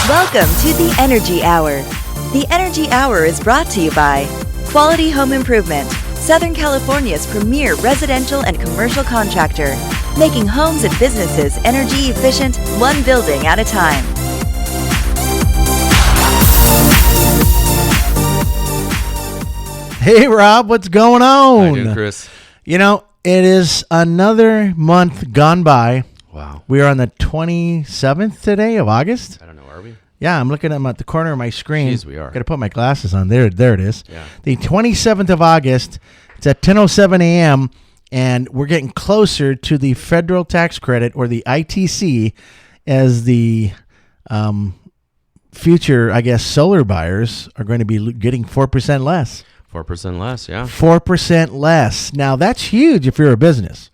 Welcome to the Energy Hour. The Energy Hour is brought to you by Quality Home Improvement, Southern California's premier residential and commercial contractor, making homes and businesses energy efficient, one building at a time. Hey, Rob, what's going on? How you doing, Chris? You know, it is another month gone by. Wow. We are on the 27th today of August. I don't know, are we? Yeah, I'm looking at them at the corner of my screen. Jeez, we are. Got to put my glasses on. There it is. Yeah. The 27th of August. It's at 10:07 a.m., and we're getting closer to the federal tax credit, or the ITC, as the future, I guess, solar buyers are going to be getting 4% less. 4% less, yeah. 4% less. Now, that's huge if you're a business.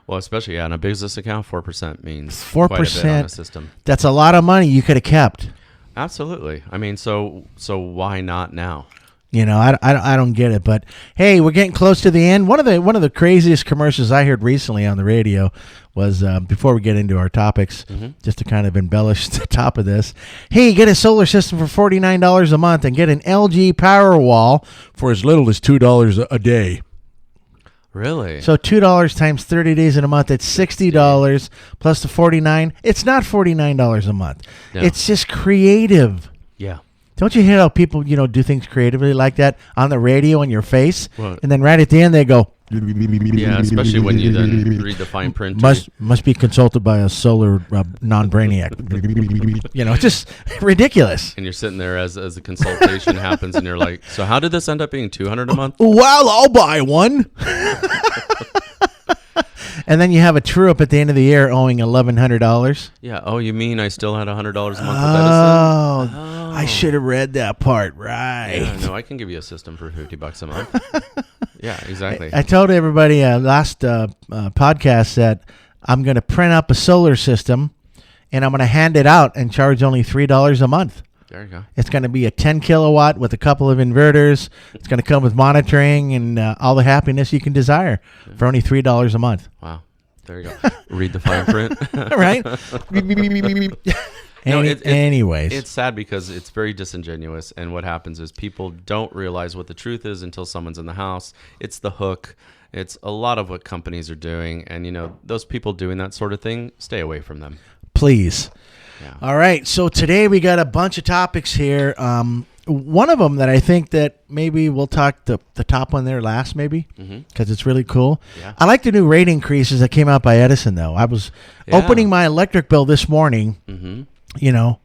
Well, especially on a business account, 4% means 4%. quite a bit on a system. That's a lot of money you could have kept. Absolutely. I mean, so why not now? You know, I don't get it, but hey, we're getting close to the end. One of the craziest commercials I heard recently on the radio was before we get into our topics, just to kind of embellish the top of this. Hey, get a solar system for $49 a month and get an LG Powerwall for as little as $2 a day. Really? So $2 times 30 days in a month, it's $60 plus the $49. It's not $49 a month. No. It's just creative. Yeah. Don't you hear how people, do things creatively like that on the radio in your face? What? And then right at the end they go, Yeah, especially when you then read the fine print. must be consulted by a solar non-brainiac. It's just ridiculous. And you're sitting there as the consultation happens, and you're like, so how did this end up being $200 a month? Well, I'll buy one. And then you have a true-up at the end of the year owing $1,100. Yeah. Oh, you mean I still had $100 a month with Edison? Oh, I should have read that part right. Yeah, no, I can give you a system for $50 a month. Yeah, exactly. I told everybody last podcast that I'm going to print up a solar system and I'm going to hand it out and charge only $3 a month. There you go. It's going to be a 10 kilowatt with a couple of inverters. It's going to come with monitoring and all the happiness you can desire for only $3 a month. Wow. There you go. Read the fine print. Right? Anyways. It's sad because it's very disingenuous. And what happens is people don't realize what the truth is until someone's in the house. It's the hook. It's a lot of what companies are doing. And, those people doing that sort of thing, stay away from them. Please. Yeah. All right. So today we got a bunch of topics here. One of them that I think that maybe we'll talk the top one there last, maybe, because it's really cool. Yeah. I like the new rate increases that came out by Edison, though. I was opening my electric bill this morning.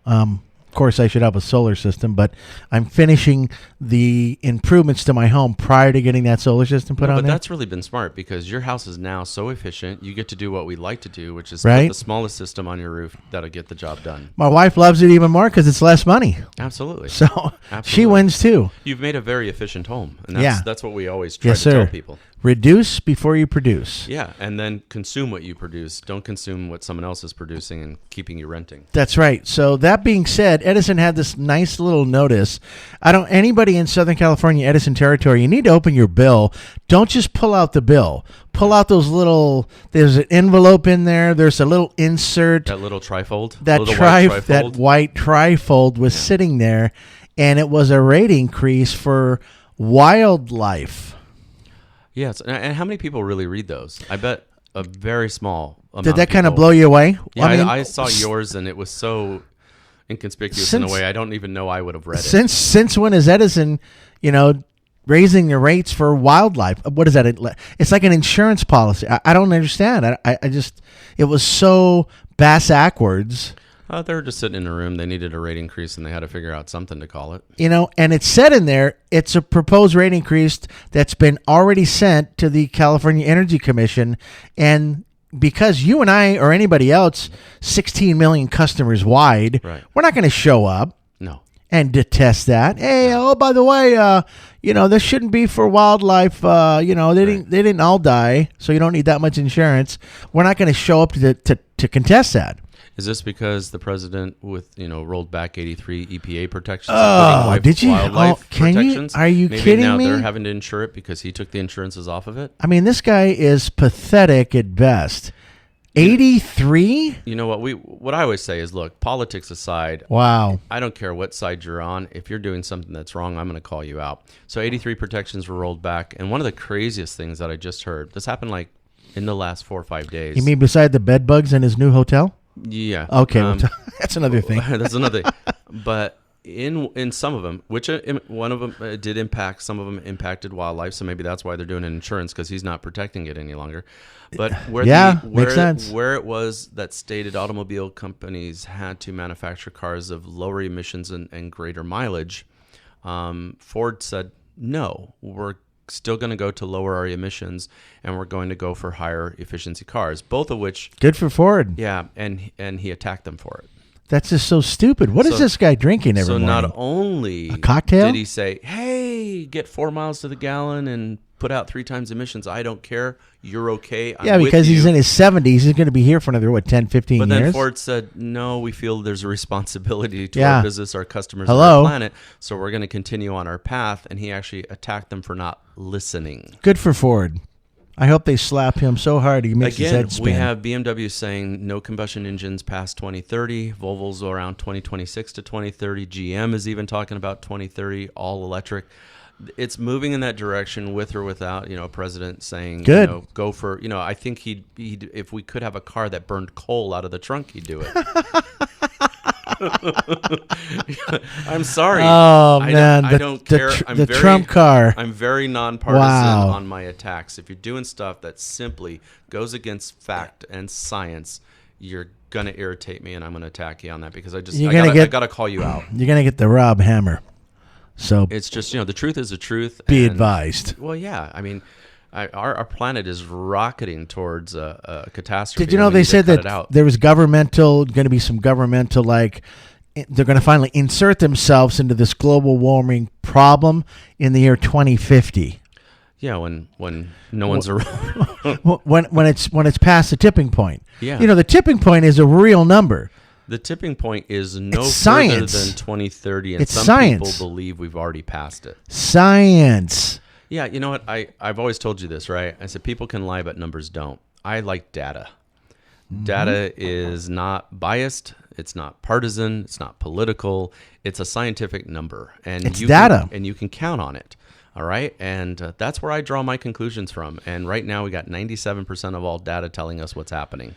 Of course, I should have a solar system, but I'm finishing the improvements to my home prior to getting that solar system put on But there. that's really been smart because your house is now so efficient. You get to do what we like to do, which is Right. put the smallest system on your roof that'll get the job done. My wife loves it even more because it's less money. Absolutely. So she wins too. You've made a very efficient home, and that's what we always try Yes, to sir. tell people. Reduce before you produce. Yeah, and then consume what you produce. Don't consume what someone else is producing and keeping you renting. That's right. So that being said, Edison had this nice little notice. Anybody in Southern California Edison territory, you need to open your bill. Don't just pull out the bill. Pull out there's an envelope in there. There's a little insert. That little trifold. That white trifold was sitting there, and it was a rate increase for wildlife. Yes, and how many people really read those? I bet a very small amount. Did that of kind of people. blow you away? Yeah, I saw yours, and it was so inconspicuous in a way I don't even know I would have read it. Since when is Edison, raising the rates for wildlife? What is that? It's like an insurance policy. I don't understand. I just, it was so bass-ackwards. They were just sitting in a room. They needed a rate increase, and they had to figure out something to call it. And it said in there, it's a proposed rate increase that's been already sent to the California Energy Commission. And because you and I or anybody else, 16 million customers wide, Right. We're not going to show up No. and detest that. Hey, by the way, this shouldn't be for wildlife. They didn't all die, so you don't need that much insurance. We're not going to show up to contest that. Is this because the president rolled back 83 EPA protections? Oh, did you? Wildlife protections? Are you Maybe kidding now me? they're having to insure it because he took the insurances off of it? I mean, this guy is pathetic at best. 83? You know what I always say is, look, politics aside, Wow. I don't care what side you're on. If you're doing something that's wrong, I'm going to call you out. So 83 protections were rolled back. And one of the craziest things that I just heard, this happened like in the last 4 or 5 days. You mean beside the bed bugs in his new hotel? Yeah. Okay, that's another thing. That's another thing. But in some of them, which one of them did impact, some of them impacted wildlife. So maybe that's why they're doing insurance, because he's not protecting it any longer. But makes sense. Where it was that stated automobile companies had to manufacture cars of lower emissions and greater mileage, Ford said, no, we're still going to go to lower our emissions, and we're going to go for higher efficiency cars, both of which... Good for Ford. Yeah, and he attacked them for it. That's just so stupid. What is this guy drinking every morning? So not only a cocktail? Did he say, hey, get 4 miles to the gallon and put out 3 times emissions, I don't care, you're okay, I'm with because you. he's in his 70s. He's going to be here for another, 10, 15 years? But then Ford said, no, we feel there's a responsibility to our business, our customers, and Hello? our planet, so we're going to continue on our path. And he actually attacked them for not listening. Good for Ford. I hope they slap him so hard he makes his head spin. We have BMW saying no combustion engines past 2030. Volvo's around 2026 to 2030. GM is even talking about 2030, all electric. It's moving in that direction, with or without, a president saying, Good. Go for, I think he'd, if we could have a car that burned coal out of the trunk, he'd do it. I'm sorry. Oh, man. I don't care. The Trump car. I'm very nonpartisan on my attacks. If you're doing stuff that simply goes against fact and science, you're going to irritate me, and I'm going to attack you on that, because I got to call you out. You're going to get the Rob Hammer. So it's just, the truth is the truth. Be advised. Well, yeah. I mean, our planet is rocketing towards a catastrophe. Did you know they said that there was going to be some governmental, they're going to finally insert themselves into this global warming problem in the year 2050. Yeah, when no one's around. when it's past the tipping point. Yeah. The tipping point is a real number. The tipping point is no further than 2030, and it's some science. people believe we've already passed it. Science. Yeah, you know what? I've always told you this, right? I said people can lie, but numbers don't. I like data. Mm-hmm. Data is not biased. It's not partisan. It's not political. It's a scientific number. And it's data. And you can count on it. All right? And that's where I draw my conclusions from. And right now we got 97% of all data telling us what's happening.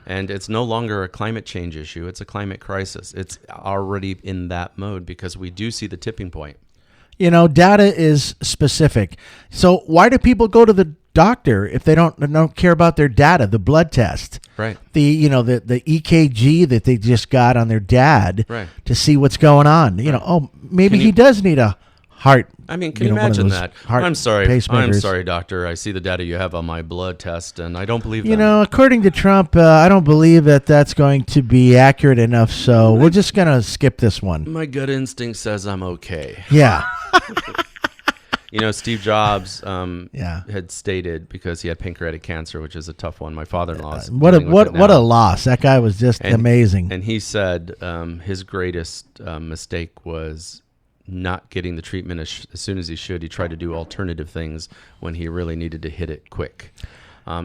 And it's no longer a climate change issue. It's a climate crisis. It's already in that mode, because we do see the tipping point. Data is specific. So why do people go to the doctor if they don't care about their data, the blood test? Right. The EKG that they just got on their dad to see what's going on. Maybe he does need a heart. I mean, can you imagine that? I'm sorry, doctor. I see the data you have on my blood test, and I don't believe that. According to Trump, I don't believe that that's going to be accurate enough, so we're just going to skip this one. My gut instinct says I'm okay. Yeah. Steve Jobs had stated, because he had pancreatic cancer, which is a tough one. My father-in-law's what a loss. That guy was just amazing. And he said his greatest mistake was not getting the treatment as soon as he should. He tried to do alternative things when he really needed to hit it quick.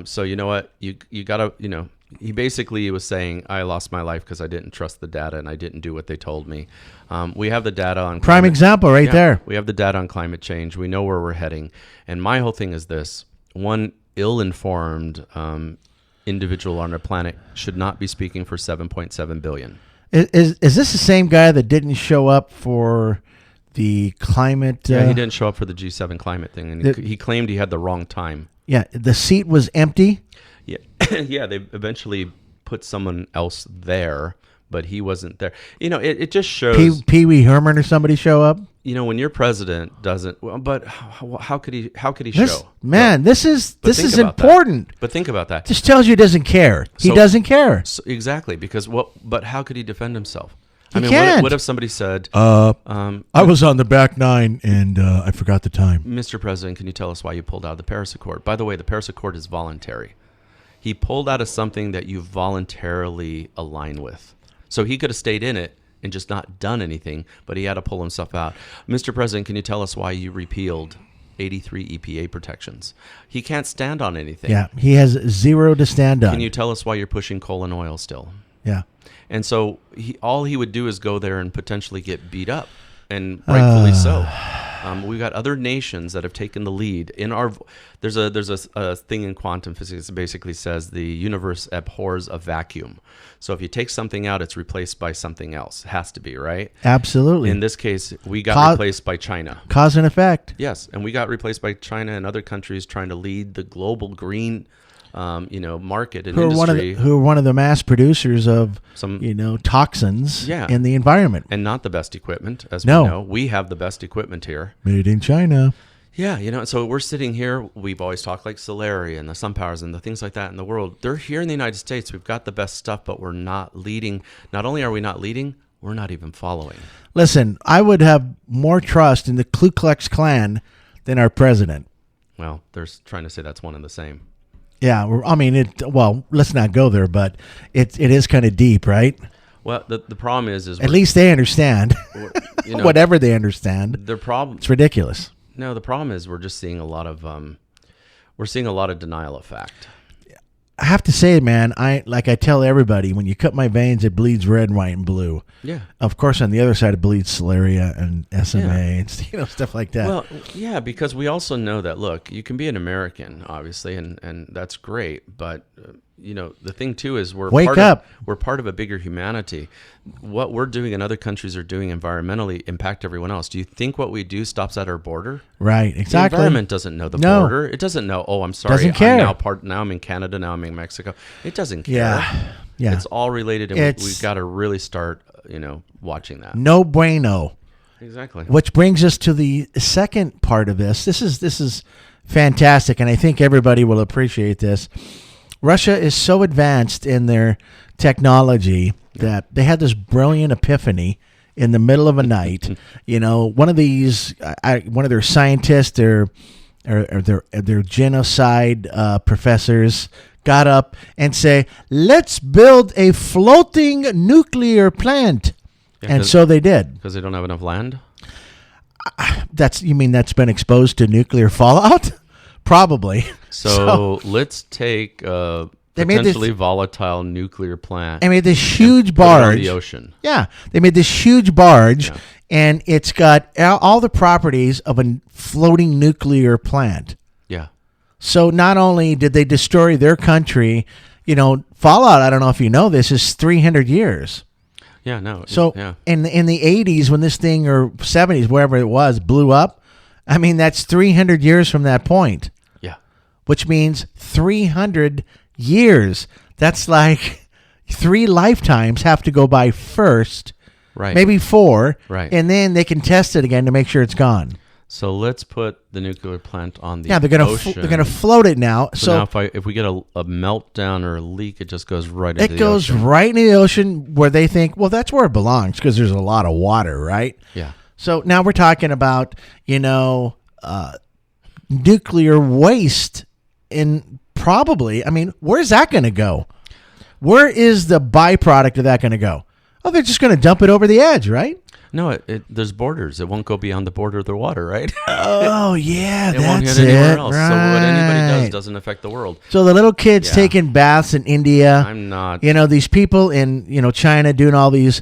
So you know what? You got to, he basically was saying, I lost my life because I didn't trust the data and I didn't do what they told me. We have the data on prime example right there. We have the data on climate change. We know where we're heading. And my whole thing is this: one ill-informed individual on our planet should not be speaking for 7.7 billion. Is this the same guy that didn't show up for the climate? Yeah, he didn't show up for the G7 climate thing, and he claimed he had the wrong time. Yeah, the seat was empty. Yeah, yeah. They eventually put someone else there, but he wasn't there. It just shows. Pee Wee Herman or somebody show up. When your president doesn't. Well, but how could he show? Man, this is important. But think about that. Just tells you he doesn't care. He doesn't care. So, exactly, because But how could he defend himself? Can't. What if somebody said, I was on the back nine and I forgot the time. Mr. President, can you tell us why you pulled out of the Paris Accord? By the way, the Paris Accord is voluntary. He pulled out of something that you voluntarily align with. So he could have stayed in it and just not done anything, but he had to pull himself out. Mr. President, can you tell us why you repealed 83 EPA protections. He can't stand on anything. Yeah, he has zero to stand on. Can you tell us why you're pushing coal and oil still? Yeah. And so all he would do is go there and potentially get beat up, and rightfully so. We've got other nations that have taken the lead in our. There's a thing in quantum physics that basically says the universe abhors a vacuum. So if you take something out, it's replaced by something else. It has to be, right? Absolutely. In this case, we got replaced by China. Cause and effect. Yes, and we got replaced by China and other countries trying to lead the global green, market and industry. Who are one of the mass producers of some, toxins in the environment. And not the best equipment, as we know. We have the best equipment here. Made in China. Yeah, so we're sitting here. We've always talked like Solari and the sun powers and the things like that in the world. They're here in the United States. We've got the best stuff, but we're not leading. Not only are we not leading, we're not even following. Listen, I would have more trust in the Ku Klux Klan than our president. Well, they're trying to say that's one and the same. Yeah, let's not go there, but it is kind of deep, right? Well, the problem is at least they understand. Whatever they understand. The problem. It's ridiculous. No, the problem is we're just seeing a lot of denial of fact. I have to say, man, I tell everybody, when you cut my veins, it bleeds red, white, and blue. Yeah. Of course, on the other side, it bleeds Solaria and SMA and stuff like that. Well, yeah, because we also know that, look, you can be an American, obviously, and that's great, but the thing too is we're part of a bigger humanity. What we're doing and other countries are doing environmentally impact everyone else. Do you think what we do stops at our border? Right, exactly. The environment doesn't know the border. It doesn't know, I'm sorry, doesn't care. Now I'm in Canada, now I'm in Mexico. It doesn't care. Yeah. It's all related, and we've got to really start, watching that. No bueno. Exactly. Which brings us to the second part of this. This is fantastic, and I think everybody will appreciate this. Russia is so advanced in their technology that they had this brilliant epiphany in the middle of a night. One of their scientists, their genocide professors, got up and say, "Let's build a floating nuclear plant," and so they did. Because they don't have enough land. That's been exposed to nuclear fallout? Probably. So let's take a potentially volatile nuclear plant. They made this huge barge. On the ocean. Yeah. They made this huge barge, and it's got all the properties of a floating nuclear plant. Yeah. So not only did they destroy their country, fallout, I don't know if you know this, is 300 years. Yeah, no. So in the 80s, when this thing, or 70s, wherever it was, blew up, that's 300 years from that point. Which means 300 years. That's like 3 lifetimes have to go by first, right? Maybe 4, right? And then they can test it again to make sure it's gone. So let's put the nuclear plant on the ocean. They're gonna float it now. So now if we get a meltdown or a leak, it just goes right into the ocean. It goes right into the ocean, where they think, well, that's where it belongs because there's a lot of water, right? Yeah. So now we're talking about nuclear waste. And probably, where's that going to go? Where is the byproduct of that going to go? Oh, they're just going to dump it over the edge, right? No, there's borders. It won't go beyond the border of the water, right? Oh, yeah, it won't hit anywhere else. Right. So what anybody does doesn't affect the world. So the little kids taking baths in India. I'm not. These people in, China doing all these,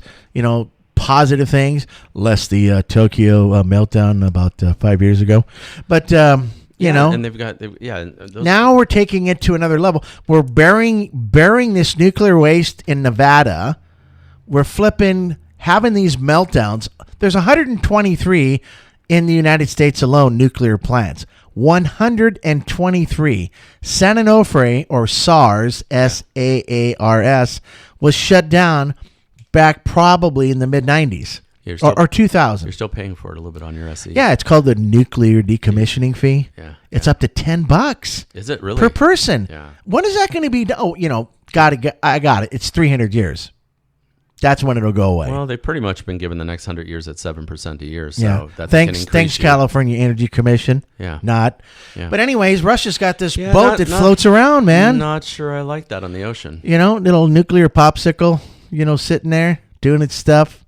positive things, less the Tokyo meltdown about 5 years ago. But... and they've got now we're taking it to another level. We're burying this nuclear waste in Nevada. We're having these meltdowns. There's 123 in the United States alone, nuclear plants. 123. San Onofre, or SARS, SAARS, was shut down back probably in the mid-90s. Or 2000. You're still paying for it a little bit on your SE. Yeah, it's called the nuclear decommissioning fee. Yeah. It's up to $10. Is it really? Per person. Yeah. When is that going to be done? Oh, I got it. It's 300 years. That's when it'll go away. Well, they've pretty much been given the next 100 years at 7% a year. So that's thanks, California Energy Commission. Yeah. Not. Yeah. But anyways, Russia's got this boat that floats around, man. I'm not sure I like that on the ocean. Little nuclear popsicle, sitting there doing its stuff.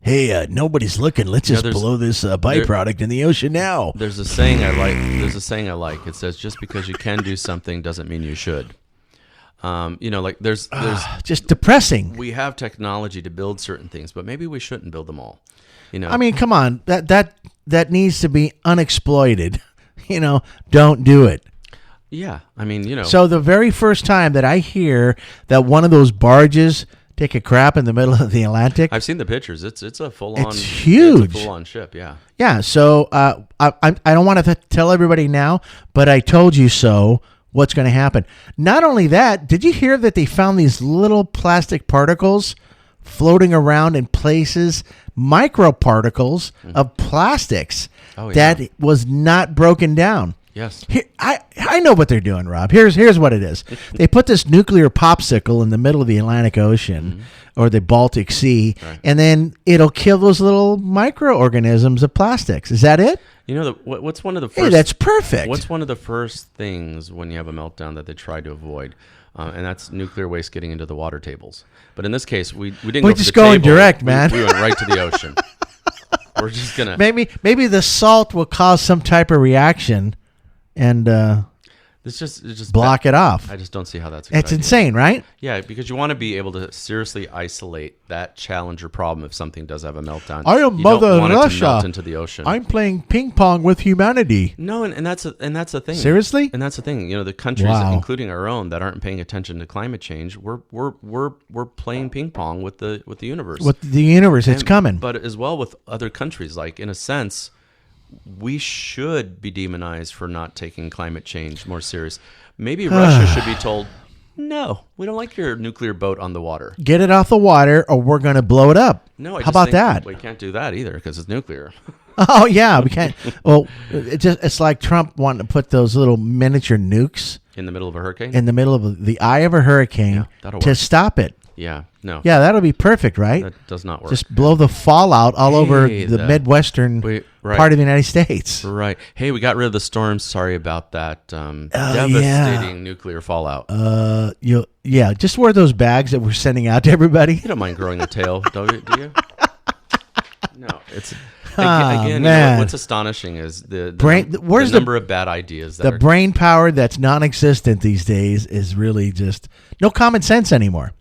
hey, nobody's looking. Let's just there's- blow this byproduct in the ocean now. There's a saying I like. It says, just because you can do something doesn't mean you should. Like there's Just depressing. we have technology to build certain things, but maybe we shouldn't build them all. I mean, come on. That needs to be unexploited. Don't do it. yeah. I mean, So the very first time that I hear that one of those barges take a crap in the middle of the Atlantic, I've seen the pictures. It's a full on. It's huge. It's a full on ship. Yeah. yeah. So I don't want to tell everybody now, but I told you so. What's going to happen? Not only that, did you hear that they found these little plastic particles floating around in places, microparticles of plastics Oh, yeah. that was not broken down? Yes. Here, I know what they're doing, Rob. Here's what it is. They put this nuclear popsicle in the middle of the Atlantic Ocean or the Baltic Sea, Right. and then it'll kill those little microorganisms of plastics. Is that it? What's one of the first? Hey, that's perfect. What's one of the first things when you have a meltdown that they try to avoid? And that's nuclear waste getting into the water tables. But in this case, we didn't. We're go for just the going table. direct, man. We went right to the ocean. We're just gonna. Maybe the salt will cause some type of reaction and It's just block it off. I just don't see how that's. A good It's idea. insane, right? Yeah, because you want to be able to seriously isolate that challenger problem if something does have a meltdown. I am you Mother don't want it to Russia. melt into the ocean. I'm playing ping pong with humanity. No, and that's the thing. Seriously? And that's the thing. The countries, Wow. including our own, that aren't paying attention to climate change, we're playing ping pong with the universe. With the universe, it's And- coming. But as well with other countries, like in a sense, we should be demonized for not taking climate change more serious. Maybe Russia should be told, no, we don't like your nuclear boat on the water. Get it off the water, or we're going to blow it up. No, how about that? We can't do that either because it's nuclear. Oh yeah, we can't. Well, it's like Trump wanting to put those little miniature nukes In the middle of a hurricane? in the middle of the eye of a hurricane Yeah, that'll to work. stop it. Yeah, no. Yeah, that'll be perfect, right? That does not work. Just blow the fallout all over Hey, the that- Midwestern right. part of the United States. Right. Hey, we got rid of the storms. Sorry about that. yeah. Devastating nuclear fallout. Just wear those bags that we're sending out to everybody. You don't mind growing a tail, do you? No, it's Ah, again. man. What's astonishing is the where's the- number of bad ideas that The are. brain power that's non-existent these days is really just no common sense anymore.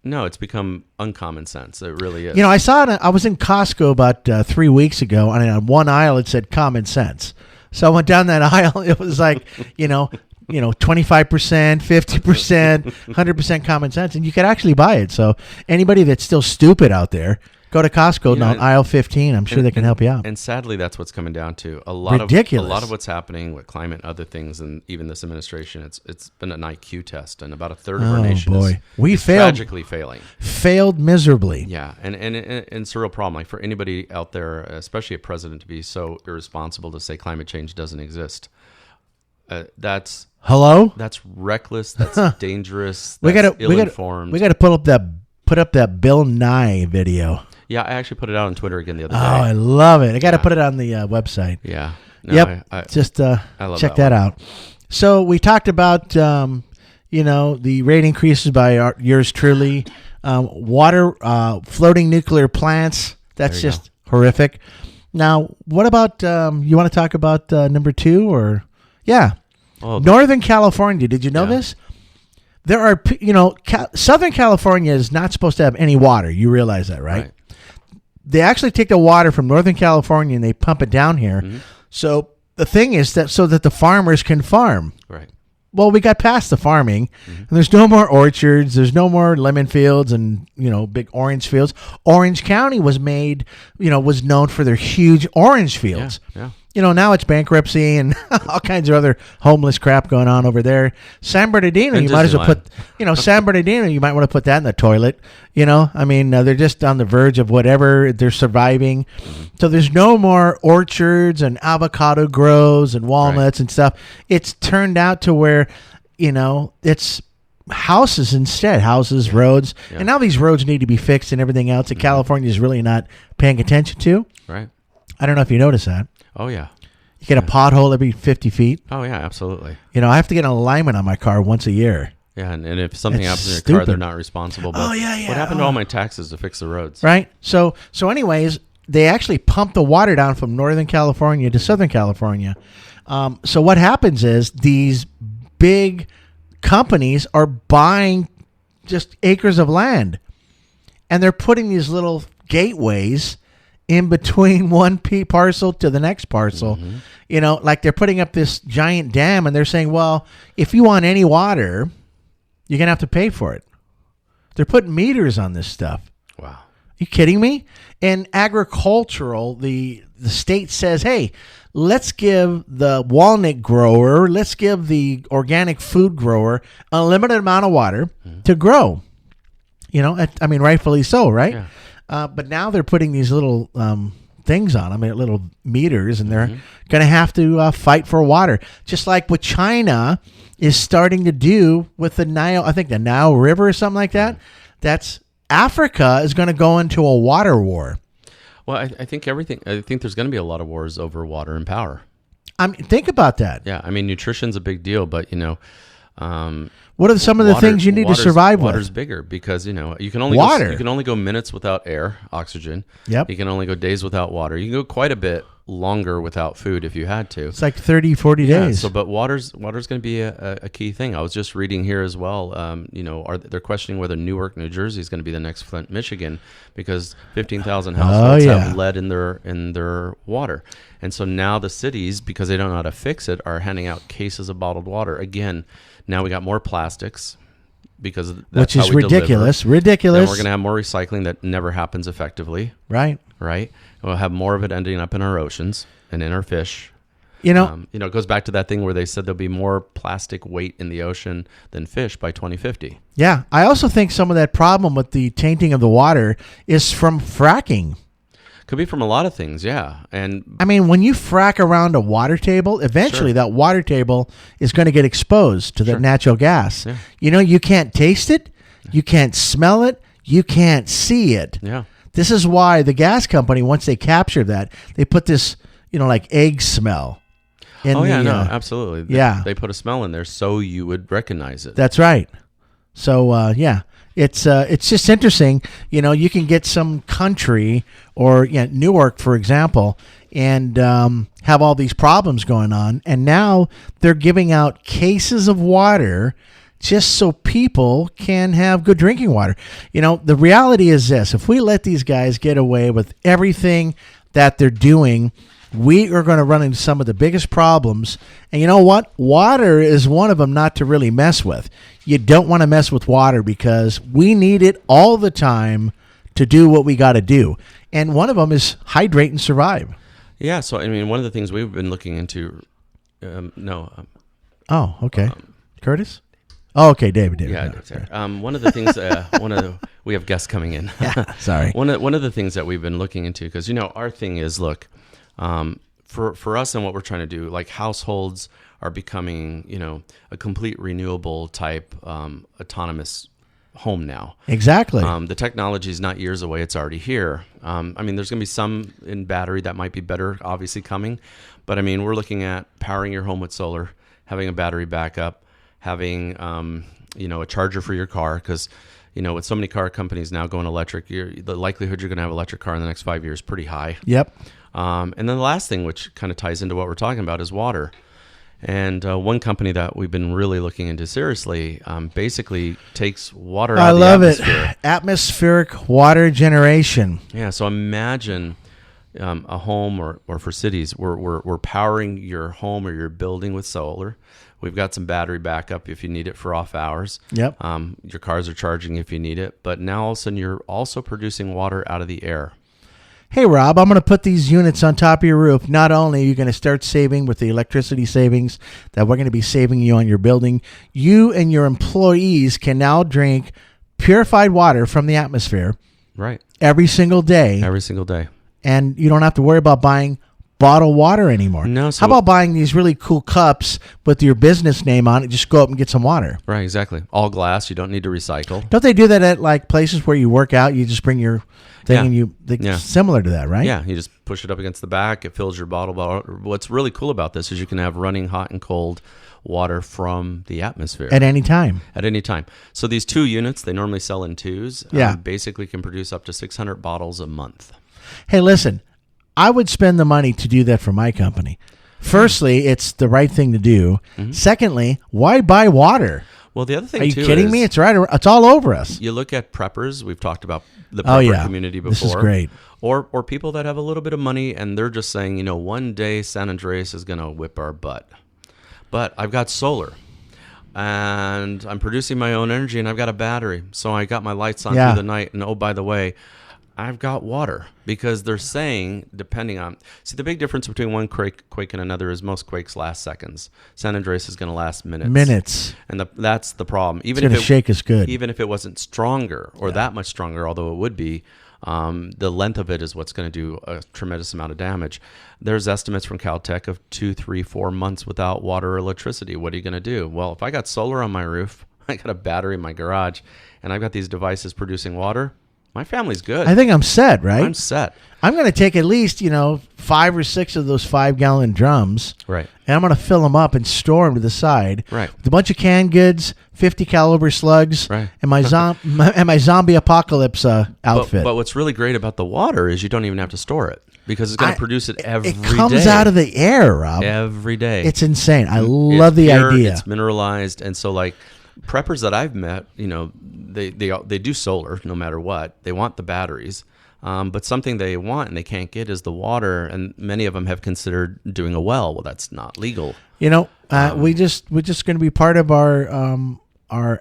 No, it's become uncommon sense. It really is. I saw it. I was in Costco about 3 weeks ago, and on one aisle it said common sense. So I went down that aisle. It was like, 25%, 50%, 100% common sense, and you could actually buy it. So anybody that's still stupid out there, go to Costco down and- aisle 15. I'm sure they can help you out. And sadly, that's what's coming down to a lot Ridiculous. of what's happening with climate, other things, and even this administration. It's been an IQ test, and about a third of our Oh, nation boy. We is failed. tragically failing. Failed miserably. Yeah, and it's a real problem. Like for anybody out there, especially a president, to be so irresponsible to say climate change doesn't exist. That's Hello. reckless. That's dangerous. We That's got to ill-informed. we got to put up that Bill Nye video. Yeah, I actually put it out on Twitter again the other Oh, day. I love it. I got to Yeah. put it on the website. Yeah. No, Yep. I Just love check that that out. So we talked about, the rate increases by yours truly, water, floating nuclear plants. That's There you just horrific. Now, what about, you want to talk about number 2 or? Yeah. Oh, Northern California. Did you know Yeah. this? There are, Southern California is not supposed to have any water. You realize that, right? They actually take the water from Northern California and they pump it down here. Mm-hmm. So the thing is that so that the farmers can farm. Right. Well, we got past the farming, Mm-hmm. and there's no more orchards. There's no more lemon fields and big orange fields. Orange County was was known for their huge orange fields. Yeah. Now it's bankruptcy and all kinds of other homeless crap going on over there. San Bernardino, And you might as well Disneyland. put, San Bernardino, you might want to put that in the toilet. They're just on the verge of whatever. They're surviving. Mm-hmm. So there's no more orchards and avocado grows and walnuts and stuff. It's turned out to where, it's houses instead, roads. Yeah. And now these roads need to be fixed and everything else that California is really not paying attention to. Right. I don't know if you notice that. Oh yeah. You get a pothole every 50 feet. Oh yeah. Absolutely. I have to get an alignment on my car once a year. Yeah, and if something It's happens in your car, stupid. they're not responsible. But Oh, yeah. what happened to all my taxes to fix the roads? Right. So anyways, they actually pump the water down from Northern California to Southern California. So what happens is these big companies are buying just acres of land, and they're putting these little gateways in between one parcel to the next parcel. Mm-hmm. You know, like they're putting up this giant dam, and they're saying, well, if you want any water, you're going to have to pay for it. They're putting meters on this stuff. Wow. You kidding me? And agricultural, the state says, hey, let's give the walnut grower, let's give the organic food grower a limited amount of water to grow. You know, I mean, rightfully so, right? Yeah. But now they're putting these little things on them, little meters, and they're going to have to fight for water. Just like what China is starting to do with the Nile, I think the Nile River or something like that. That's Africa is going to go into a water war. Well, I think there's going to be a lot of wars over water and power. I mean, think about that. Yeah, I mean, nutrition's a big deal, but What are some of the things you need to survive with? Water's bigger because you can only Water. you can only go minutes without air, oxygen. Yep. You can only go days without water. You can go quite a bit longer without food if you had to. It's like 30, 40 Yeah, days. but water's going to be a key thing. I was just reading here as well. They're questioning whether Newark, New Jersey is going to be the next Flint, Michigan, because 15,000 households have lead in their water, and so now the cities, because they don't know how to fix it, are handing out cases of bottled water. Again, now we got more plastics because that's which is how we ridiculous. deliver. Ridiculous. Then we're going to have more recycling that never happens effectively. Right. Right. We'll have more of it ending up in our oceans and in our fish. You know, It goes back to that thing where they said there'll be more plastic weight in the ocean than fish by 2050. Yeah. I also think some of that problem with the tainting of the water is from fracking. Could be from a lot of things, yeah. And I mean, when you frack around a water table, eventually that water table is going to get exposed to the natural gas. Yeah. You know, you can't taste it, you can't smell it, you can't see it. Yeah. This is why the gas company, once they capture that, they put this, like egg smell. Absolutely. Yeah. They put a smell in there so you would recognize it. That's right. So, it's just interesting. You can get some country or Newark, for example, and have all these problems going on. And now they're giving out cases of water just so people can have good drinking water. The reality is this. If we let these guys get away with everything that they're doing, we are going to run into some of the biggest problems. And you know what? Water is one of them not to really mess with. You don't want to mess with water because we need it all the time to do what we got to do. And one of them is hydrate and survive. Yeah. So, I mean, one of the things we've been looking into, Oh, okay. Curtis? Oh, okay, David. Yeah, No, David's here. One of the things, we have guests coming in. sorry. One of the things that we've been looking into, because our thing is, look, for us and what we're trying to do, like households are becoming, a complete renewable type autonomous home now. Exactly. The technology is not years away; it's already here. I mean, there's going to be some in battery that might be better, obviously coming, but I mean, we're looking at powering your home with solar, having a battery backup, having a charger for your car, because with so many car companies now going electric, the likelihood you're going to have an electric car in the next 5 years is pretty high. Yep. And then the last thing, which kind of ties into what we're talking about, is water. And one company that we've been really looking into seriously basically takes water out of the atmosphere. Atmospheric water generation. Yeah, so imagine a home or for cities, we're powering your home or your building with solar. We've got some battery backup if you need it for off hours. Yep. Your cars are charging if you need it. But now all of a sudden you're also producing water out of the air. Hey, Rob, I'm going to put these units on top of your roof. Not only are you going to start saving with the electricity savings that we're going to be saving you on your building, you and your employees can now drink purified water from the atmosphere. Right. Every single day. Every single day. And you don't have to worry about buying bottle water anymore. No, so how about buying these really cool cups with your business name on it? Just go up and get some water. Right, exactly. All glass. You don't need to recycle. Don't they do that at like places where you work out? You just bring your thing and similar to that, right? Yeah, you just push it up against the back. It fills your bottle. What's really cool about this is you can have running hot and cold water from the atmosphere At any time. At any time. So these 2 units, they normally sell in 2s. Yeah. Basically can produce up to 600 bottles a month. Hey, listen, I would spend the money to do that for my company. Firstly, it's the right thing to do. Mm-hmm. Secondly, why buy water? Well, the other thing, Are you kidding me? It's right. It's all over us. You look at preppers. We've talked about the prepper community before. This is great. Or people that have a little bit of money and they're just saying, one day San Andreas is going to whip our butt. But I've got solar. And I'm producing my own energy, and I've got a battery. So I got my lights on through the night. And, oh, by the way, I've got water. Because they're saying, depending on... See, the big difference between one quake and another is most quakes last seconds. San Andreas is going to last minutes. And that's the problem. It's going to shake us good. Even if it wasn't stronger or that much stronger, although it would be, the length of it is what's going to do a tremendous amount of damage. There's estimates from Caltech of 2, 3, 4 months without water or electricity. What are you going to do? Well, if I got solar on my roof, I got a battery in my garage, and I've got these devices producing water, my family's good. I think I'm set, right? I'm set. I'm going to take at least, 5 or 6 of those 5-gallon drums. Right. And I'm going to fill them up and store them to the side. Right. With a bunch of canned goods, 50 caliber slugs, right. and my zombie apocalypse outfit. But what's really great about the water is you don't even have to store it because it's going to produce it every day. It comes out of the air, Rob. Every day. It's insane. I love the idea. It's mineralized, and so like preppers that I've met, they do solar no matter what. They want the batteries. But something they want and they can't get is the water, and many of them have considered doing a well. Well, that's not legal. We're just going to be part of our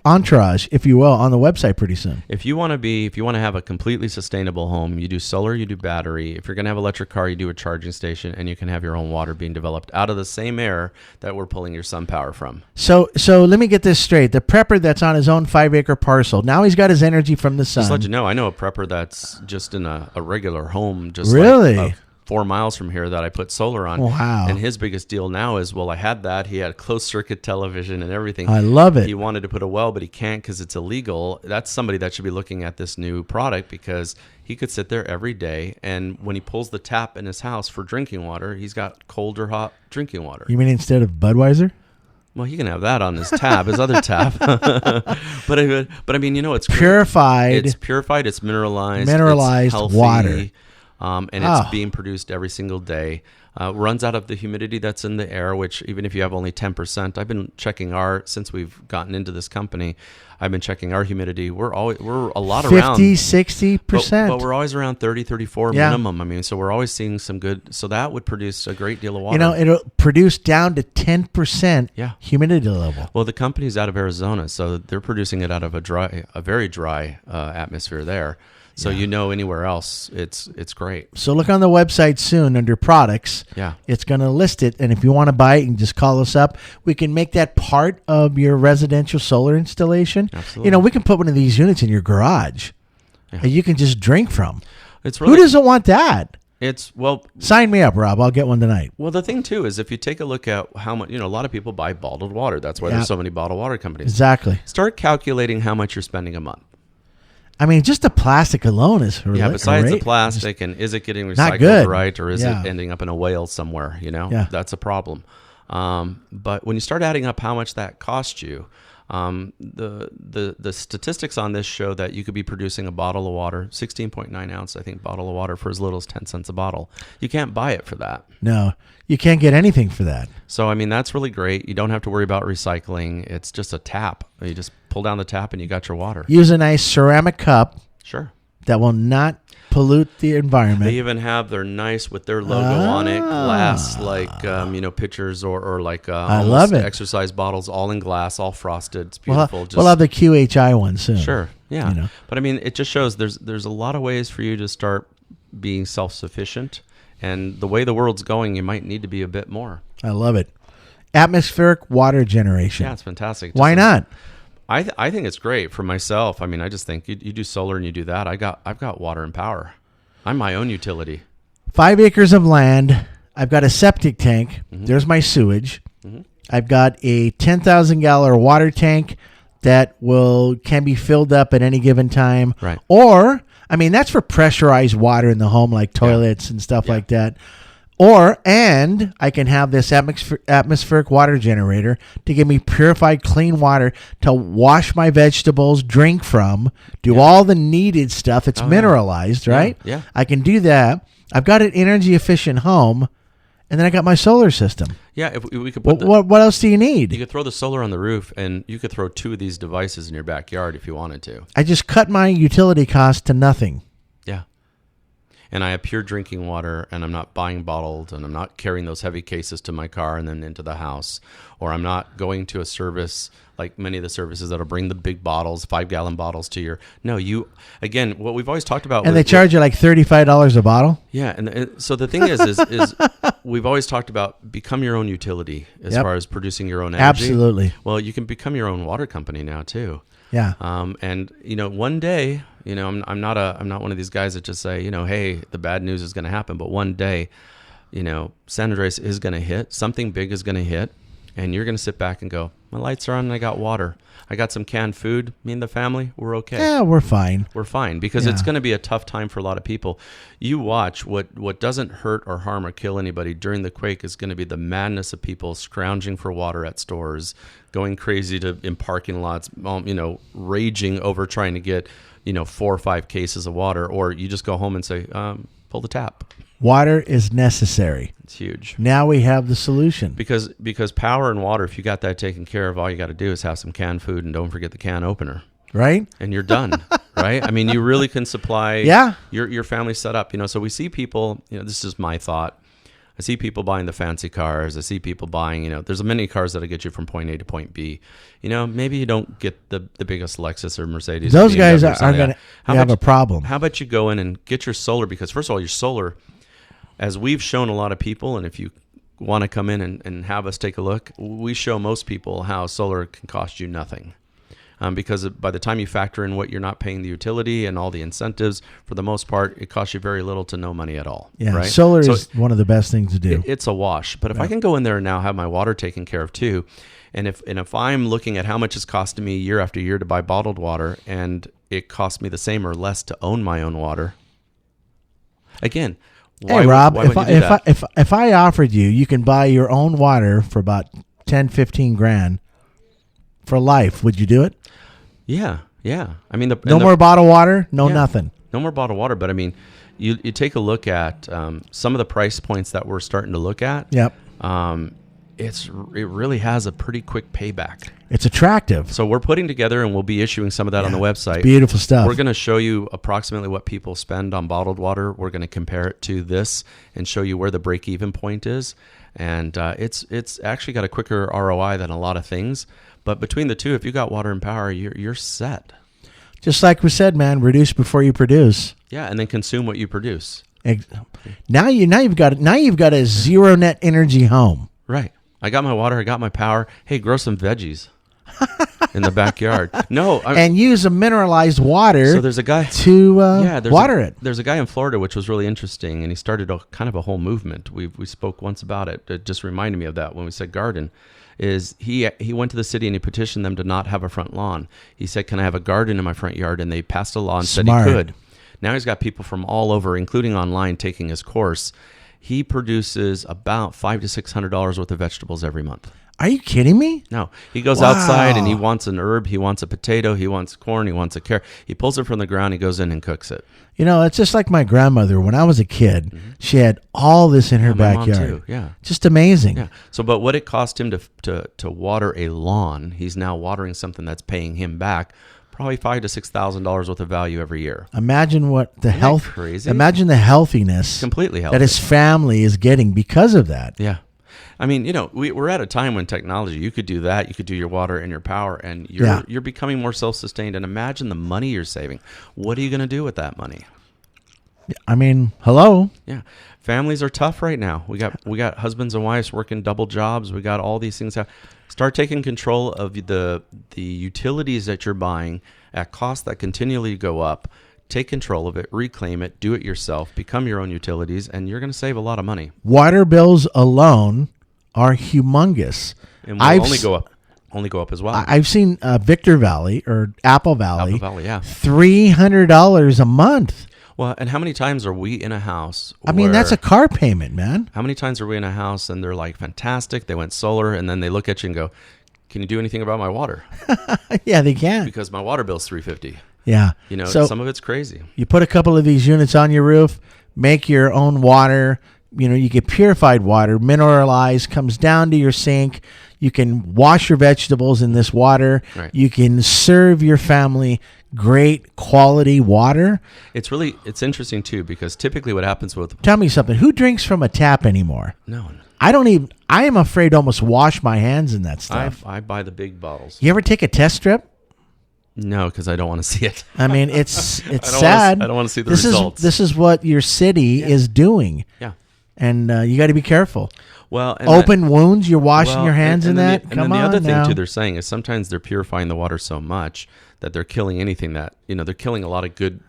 entourage, if you will, on the website pretty soon. If you want to have a completely sustainable home, you do solar, you do battery. If you're going to have an electric car, you do a charging station, and you can have your own water being developed out of the same air that we're pulling your sun power from. So let me get this straight. The prepper that's on his own 5-acre parcel, now he's got his energy from the sun. Just let you know, I know a prepper that's just in a regular home, just really? Like 4 miles from here that I put solar on. Wow. And his biggest deal now is, I had that. He had closed circuit television and everything. I love it. He wanted to put a well, but he can't because it's illegal. That's somebody that should be looking at this new product because he could sit there every day, and when he pulls the tap in his house for drinking water, he's got cold or hot drinking water. You mean instead of Budweiser? Well, he can have that on his tab, his other tab. but I mean, it's purified. It's purified. It's mineralized. Mineralized it's healthy, water. And it's being produced every single day. Runs out of the humidity that's in the air, which even if you have only 10%, I've been checking since we've gotten into this company, I've been checking our humidity. We're a lot 50, around 60%. But we're always around 30, 34 minimum. I mean, so we're always seeing some good. So that would produce a great deal of water. It'll produce down to 10% humidity level. Well, the company's out of Arizona, so they're producing it out of a very dry atmosphere there. So anywhere else, it's great. So look on the website soon under products. Yeah. It's going to list it. And if you want to buy it, you can just call us up. We can make that part of your residential solar installation. Absolutely. We can put one of these units in your garage that you can just drink from. It's really, who doesn't want that? Sign me up, Rob. I'll get one tonight. Well, the thing too is if you take a look at how much, a lot of people buy bottled water. That's why there's so many bottled water companies. Exactly. Start calculating how much you're spending a month. I mean, just the plastic alone is besides the plastic, and is it getting recycled right, or is it ending up in a whale somewhere? That's a problem. But when you start adding up how much that costs you, the statistics on this show that you could be producing a bottle of water, 16.9 ounce, I think, bottle of water for as little as 10 cents a bottle. You can't buy it for that. No, you can't get anything for that. So, I mean, that's really great. You don't have to worry about recycling. It's just a tap. You just pull down the tap and you got your water. Use a nice ceramic cup. Sure. That will not pollute the environment. They even have their nice with their logo on it, glass, like pitchers or like I love it. Exercise bottles, all in glass, all frosted. It's beautiful. We'll have the QHI one soon. Sure, yeah. But I mean, it just shows there's a lot of ways for you to start being self-sufficient, and the way the world's going, you might need to be a bit more. I love it. Atmospheric water generation. Yeah, it's fantastic. Why not? I think it's great for myself. I mean, I just think you do solar and you do that. I've got water and power. I'm my own utility. 5 acres of land. I've got a septic tank. There's my sewage. I've got a 10,000 gallon water tank that can be filled up at any given time. Right. Or, I mean, that's for pressurized water in the home, like toilets and stuff like that. And I can have this atmospheric water generator to give me purified, clean water to wash my vegetables, drink from, do all the needed stuff. It's mineralized, right? Yeah. I can do that. I've got an energy efficient home, and then I got my solar system. Yeah, if we could put What else do you need? you could throw the solar on the roof, and you could throw 2 of these devices in your backyard if you wanted to. I just cut my utility costs to nothing. Yeah. And I have pure drinking water, and I'm not buying bottled, and I'm not carrying those heavy cases to my car and then into the house, or I'm not going to a service like many of the services that'll bring the big bottles, 5-gallon bottles to your. No, again, what we've always talked about. And they charge you like $35 a bottle? Yeah, and so the thing is we've always talked about become your own utility as far as producing your own energy. Absolutely. Well, you can become your own water company now too. Yeah. And one day, I'm not one of these guys that just say, hey, the bad news is going to happen. But one day, San Andreas is going to hit. Something big is going to hit, and you're going to sit back and go, my lights are on, and I got water. I got some canned food. Me and the family, we're okay. Yeah, we're fine. We're fine because it's going to be a tough time for a lot of people. You watch what doesn't hurt or harm or kill anybody during the quake is going to be the madness of people scrounging for water at stores, going crazy in parking lots, raging over trying to get, 4 or 5 cases of water, or you just go home and say, pull the tap. Water is necessary. It's huge. Now we have the solution. Because power and water, if you got that taken care of, all you got to do is have some canned food and don't forget the can opener. Right? And you're done, right? I mean, you really can supply your family set up. So we see people, this is my thought. I see people buying the fancy cars. I see people buying, there's many cars that'll get you from point A to point B. Maybe you don't get the biggest Lexus or Mercedes. Those guys are going to have a problem. How about you go in and get your solar? Because first of all, your solar, as we've shown a lot of people, and if you want to come in and have us take a look, we show most people how solar can cost you nothing. Because by the time you factor in what you're not paying the utility and all the incentives, for the most part, it costs you very little to no money at all. Yeah, right? solar is one of the best things to do. It's a wash. But if I can go in there and now have my water taken care of too, and if I'm looking at how much it's costing me year after year to buy bottled water, and it costs me the same or less to own my own water, again. Hey Rob, if I offered you can buy your own water for about 10-15 grand for life, would you do it? Yeah. I mean, no more bottled water, nothing. No more bottled water, but I mean, you take a look at some of the price points that we're starting to look at. Yep. It really has a pretty quick payback. It's attractive. So we're putting together, and we'll be issuing some of that on the website. Beautiful stuff. We're going to show you approximately what people spend on bottled water. We're going to compare it to this and show you where the break-even point is. And it's actually got a quicker ROI than a lot of things. But between the two, if you got water and power, you're set. Just like we said, man, reduce before you produce. Yeah, and then consume what you produce. Now you've got a zero net energy home. Right. I got my water. I got my power. Hey, grow some veggies in the backyard. And use a mineralized water. So there's a guy to water it. There's a guy in Florida, which was really interesting, and he started kind of a whole movement. We spoke once about it. It just reminded me of that when we said garden. Is he went to the city and he petitioned them to not have a front lawn. He said, "Can I have a garden in my front yard?" And they passed a law and said he could. Now he's got people from all over, including online, taking his course. He produces about $500 to $600 worth of vegetables every month. Are you kidding me? No. He goes outside and he wants an herb, he wants a potato, he wants corn, he wants a carrot. He pulls it from the ground, he goes in and cooks it. It's just like my grandmother. When I was a kid, she had all this in her backyard. My mom too. Yeah. Just amazing. Yeah. So, but what it cost him to water a lawn, he's now watering something that's paying him back probably $5,000 to $6,000 worth of value every year. Imagine what the health. Crazy. Imagine the healthiness. Completely healthy. That his family is getting because of that. Yeah. I mean, we're at a time when technology, you could do that. You could do your water and your power, and you're becoming more self-sustained. And imagine the money you're saving. What are you going to do with that money? I mean, hello. Yeah. Families are tough right now. We got husbands and wives working double jobs. We got all these things. Start taking control of the utilities that you're buying at costs that continually go up. take control of it, reclaim it, do it yourself, become your own utilities, and you're going to save a lot of money. Water bills alone are humongous. And will only go up as well. I've seen Victor Valley or Apple Valley. Apple Valley, yeah. $300 a month. Well, and how many times are we in a house? I mean, that's a car payment, man. How many times are we in a house and they're like, fantastic, they went solar, and then they look at you and go, can you do anything about my water? Yeah, they can. Because my water bill's $350. Yeah. You know, so some of it's crazy. You put a couple of these units on your roof, make your own water. You know, you get purified water, mineralized, comes down to your sink. You can wash your vegetables in this water. Right. You can serve your family great quality water. It's interesting too, because typically what happens with... Tell me something. Who drinks from a tap anymore? No one. I am afraid to almost wash my hands in that stuff. I buy the big bottles. You ever take a test strip? No, because I don't want to see it. I mean, it's sad. I don't want to see the results. This is what your city is doing. Yeah. And you got to be careful. Well, open wounds, you're washing your hands in that? And then the other thing, too, they're saying is sometimes they're purifying the water so much that they're killing anything that, they're killing a lot of good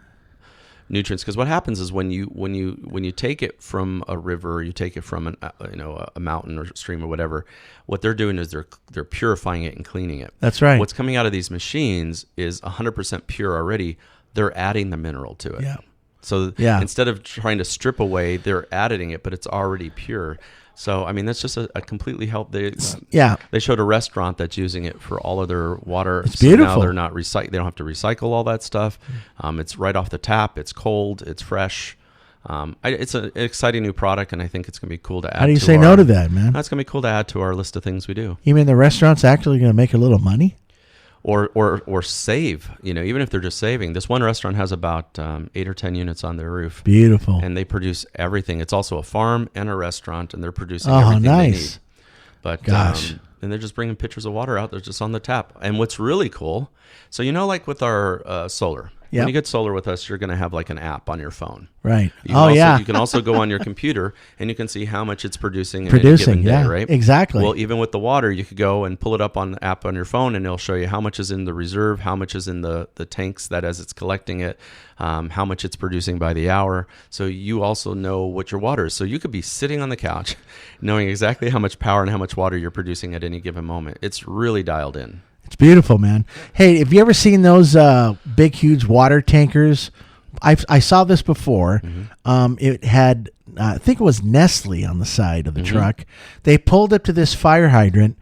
nutrients. Because what happens is when you take it from a river, or you take it from a mountain or stream or whatever, what they're doing is they're purifying it and cleaning it. That's right. What's coming out of these machines is 100% pure already. They're adding the mineral to it. Yeah. So instead of trying to strip away, they're adding it, but it's already pure. So, I mean, that's just a completely They showed a restaurant that's using it for all of their water. It's beautiful. Now they're not they don't have to recycle all that stuff. It's right off the tap. It's cold. It's fresh. It's an exciting new product, and I think it's going to be cool to add. How do you say no to that, man? That's going to be cool to add to our list of things we do. You mean the restaurant's actually going to make a little money? Or save, even if they're just saving. This one restaurant has about 8 or 10 units on their roof. Beautiful. And they produce everything. It's also a farm and a restaurant, and they're producing everything they need. But, gosh. And they're just bringing pitchers of water out. They're just on the tap. And what's really cool, so like with our solar, when you get solar with us, you're going to have like an app on your phone. Right. You can also go on your computer and you can see how much it's producing in any given day, right? Exactly. Well, even with the water, you could go and pull it up on the app on your phone, and it'll show you how much is in the reserve, how much is in the tanks that as it's collecting it, how much it's producing by the hour. So you also know what your water is. So you could be sitting on the couch knowing exactly how much power and how much water you're producing at any given moment. It's really dialed in. It's beautiful, man. Hey, have you ever seen those big, huge water tankers? I saw this before. Mm-hmm. It had, I think it was Nestle on the side of the truck. They pulled up to this fire hydrant,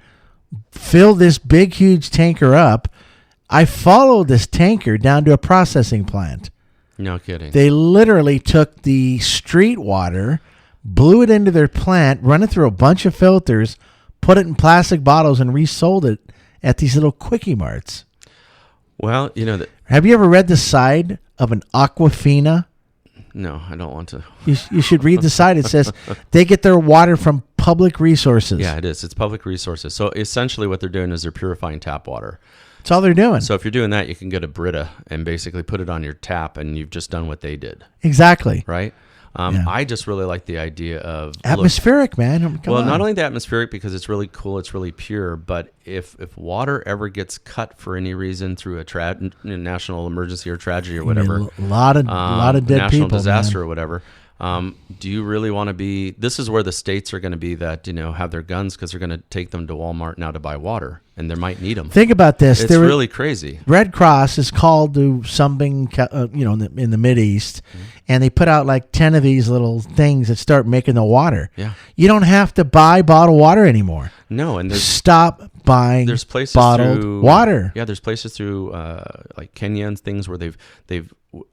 filled this big, huge tanker up. I followed this tanker down to a processing plant. No kidding. They literally took the street water, blew it into their plant, run it through a bunch of filters, put it in plastic bottles, and resold it at these little quickie marts. Well, have you ever read the side of an Aquafina? No, I don't want to. You should read the side. It says they get their water from public resources. Yeah, it is. It's public resources. So essentially what they're doing is they're purifying tap water. That's all they're doing. So if you're doing that, you can get a Brita and basically put it on your tap, and you've just done what they did. Exactly. Right? I just really like the idea of atmospheric, man. Come on. Not only the atmospheric, because it's really cool, it's really pure, but if water ever gets cut for any reason through a national emergency or tragedy or whatever, a lot of dead national people, disaster man. Or whatever. Do you really want to be? This is where the states are going to be that have their guns, because they're going to take them to Walmart now to buy water, and they might need them. Think about this. It's really crazy. Red Cross is called to something, in the Mideast, and they put out like 10 of these little things that start making the water. Yeah. You don't have to buy bottled water anymore. No, and stop buying bottled water. Yeah, there's places through like Kenya and things where they've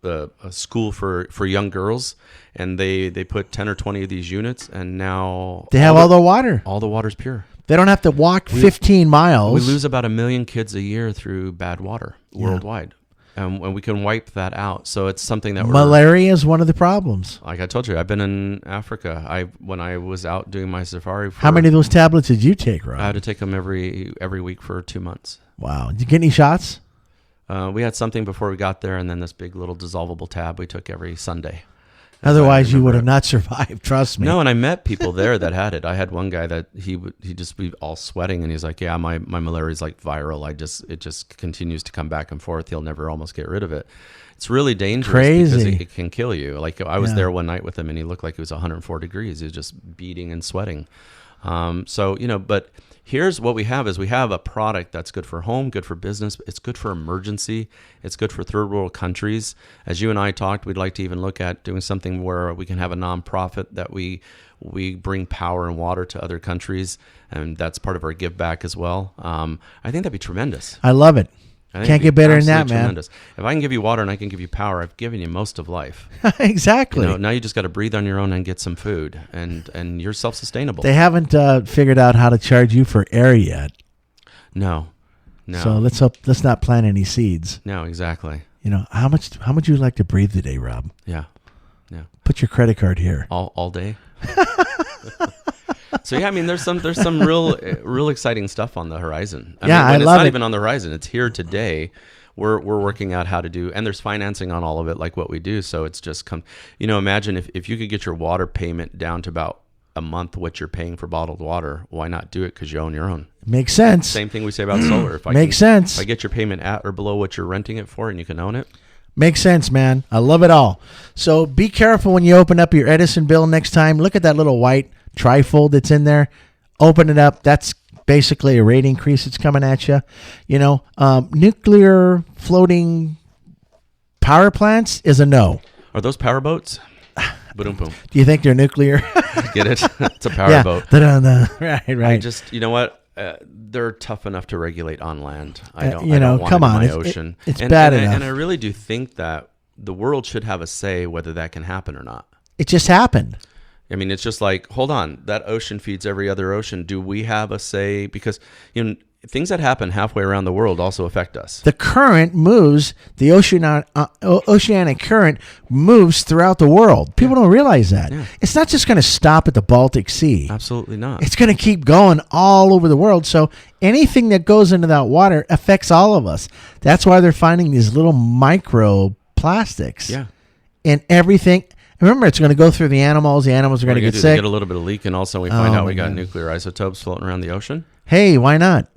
a school for young girls, and they put 10 or 20 of these units, and now they have all the water. All the water's pure. They don't have to walk 15 miles. We lose about 1 million kids a year through bad water worldwide. And we can wipe that out. So it's something that malaria is one of the problems. Like I told you, I've been in Africa. When I was out doing my safari. How many of those tablets did you take, Rob? I had to take them every week for 2 months. Wow. Did you get any shots? We had something before we got there, and then this big little dissolvable tab we took every Sunday. Otherwise, you would have not survived. Trust me. No, and I met people there that had it. I had one guy that he just be all sweating, and he's like, "Yeah, my malaria is like viral. It just continues to come back and forth. He'll never almost get rid of it. It's really dangerous because it can kill you. Like I was there one night with him, and he looked like he was 104 degrees. He was just beating and sweating. So but here's what we have is we have a product that's good for home, good for business. It's good for emergency. It's good for third world countries. As you and I talked, we'd like to even look at doing something where we can have a nonprofit that we bring power and water to other countries, and that's part of our give back as well. I think that'd be tremendous. I love it. Can't get better than that, man. Tremendous. If I can give you water and I can give you power, I've given you most of life. Exactly. Now you just got to breathe on your own and get some food, and you're self-sustainable. They haven't figured out how to charge you for air yet. No. So let's not plant any seeds. No, exactly. How much would you like to breathe today, Rob? Yeah. Put your credit card here. All day. So yeah, I mean, there's some real exciting stuff on the horizon. I love it. It's not even on the horizon; it's here today. We're working out how to do, and there's financing on all of it, like what we do. So it's just imagine if you could get your water payment down to about a month what you're paying for bottled water. Why not do it? Because you own your own. Makes sense. Same thing we say about solar. Makes sense. If I get your payment at or below what you're renting it for, and you can own it. Makes sense, man. I love it all. So be careful when you open up your Edison bill next time. Look at that little white trifold that's in there. Open it up. That's basically a rate increase that's coming at you. Nuclear floating power plants is a no. Are those power boats? Boom, boom. Do you think they're nuclear? Get it? It's a power boat. Right. I just, you know what? They're tough enough to regulate on land. I don't want come it in on, my ocean. It's bad enough. And I really do think that the world should have a say whether that can happen or not. It just happened. I mean, it's just like, hold on, that ocean feeds every other ocean. Do we have a say? Because things that happen halfway around the world also affect us. The current moves, the oceanic current moves throughout the world. People don't realize that. Yeah. It's not just going to stop at the Baltic Sea. Absolutely not. It's going to keep going all over the world. So anything that goes into that water affects all of us. That's why they're finding these little microplastics in everything. Remember, it's going to go through the animals. The animals are going to get sick. Get a little bit of leak, and also we find out we got nuclear isotopes floating around the ocean. Hey, why not?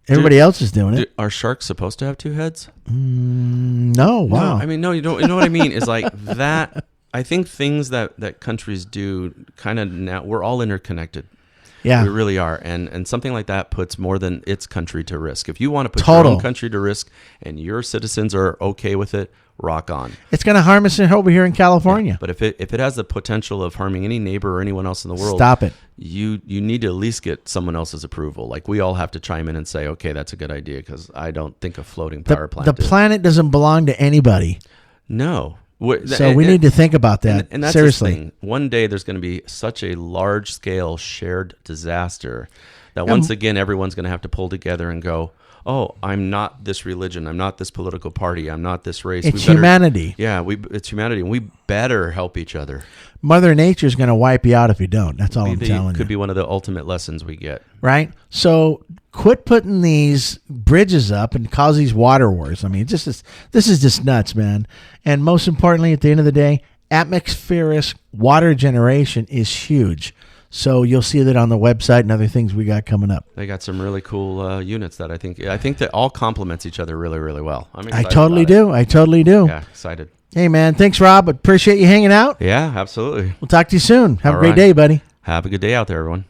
Everybody else is doing it. Are sharks supposed to have two heads? No. Wow. No, I mean, no. You know what I mean? Is like that. I think things that countries do kind of now. We're all interconnected. Yeah, we really are, and something like that puts more than its country to risk. If you want to put your own country to risk, and your citizens are okay with it, rock on. It's going to harm us over here in California. Yeah, but if it has the potential of harming any neighbor or anyone else in the world, stop it. You need to at least get someone else's approval. Like we all have to chime in and say, okay, that's a good idea, because I don't think a floating power plant. The planet doesn't belong to anybody. No. So we need to think about that. And that's seriously. The thing. One day there's going to be such a large-scale shared disaster that once again everyone's going to have to pull together and go, oh, I'm not this religion. I'm not this political party. I'm not this race. It's humanity. Yeah, it's humanity, and we better help each other. Mother Nature's going to wipe you out if you don't. That's all I'm telling you. Could be one of the ultimate lessons we get. Right? So quit putting these bridges up and cause these water wars. I mean, this is just nuts, man. And most importantly, at the end of the day, atmospheric water generation is huge. So you'll see that on the website and other things we got coming up. They got some really cool units that I think that all complements each other really, really well. I'm excited. I totally do. Yeah, excited. Hey, man, thanks, Rob. Appreciate you hanging out. Yeah, absolutely. We'll talk to you soon. Have a great day, buddy. Have a good day out there, everyone.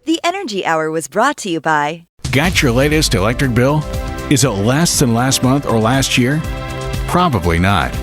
The Energy Hour was brought to you by... Got your latest electric bill? Is it less than last month or last year? Probably not.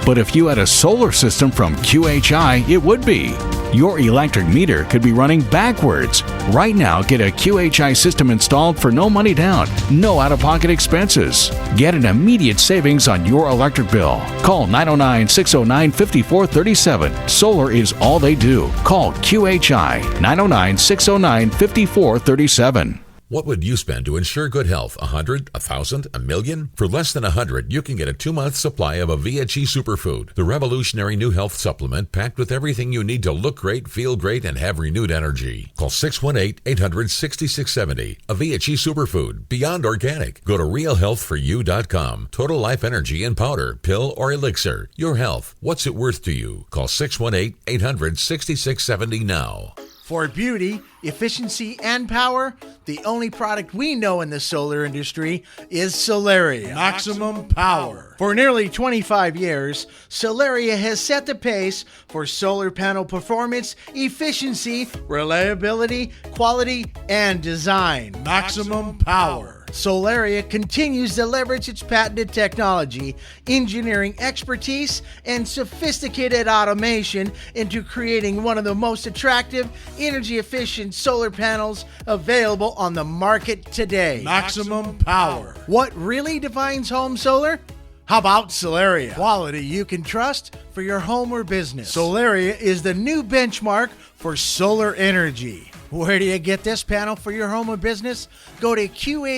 But if you had a solar system from QHI, it would be. Your electric meter could be running backwards. Right now, get a QHI system installed for no money down, no out-of-pocket expenses. Get an immediate savings on your electric bill. Call 909-609-5437. Solar is all they do. Call QHI 909-609-5437. What would you spend to ensure good health? $100, $1,000, $1 million? For less than $100, you can get a 2-month supply of a VHE Superfood, the revolutionary new health supplement packed with everything you need to look great, feel great, and have renewed energy. Call 618-800-6670. A VHE Superfood, beyond organic. Go to realhealthforyou.com. Total Life Energy in powder, pill, or elixir. Your health. What's it worth to you? Call 618-800-6670 now. For beauty, efficiency, and power, the only product we know in the solar industry is Solaria. Maximum power. For nearly 25 years, Solaria has set the pace for solar panel performance, efficiency, reliability, quality, and design. Maximum power. Solaria continues to leverage its patented technology, engineering expertise, and sophisticated automation into creating one of the most attractive, energy-efficient solar panels available on the market today. Maximum power. What really defines home solar? How about Solaria? Quality you can trust for your home or business. Solaria is the new benchmark for solar energy. Where do you get this panel for your home or business? Go to QHIinc.com.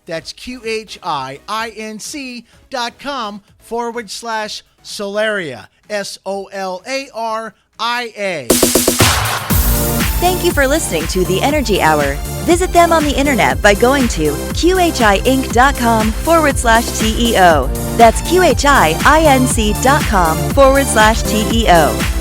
That's QHIINC.com/Solaria. SOLARIA. Thank you for listening to The Energy Hour. Visit them on the internet by going to QHIinc.com/TEO. That's QHIINC.com/TEO.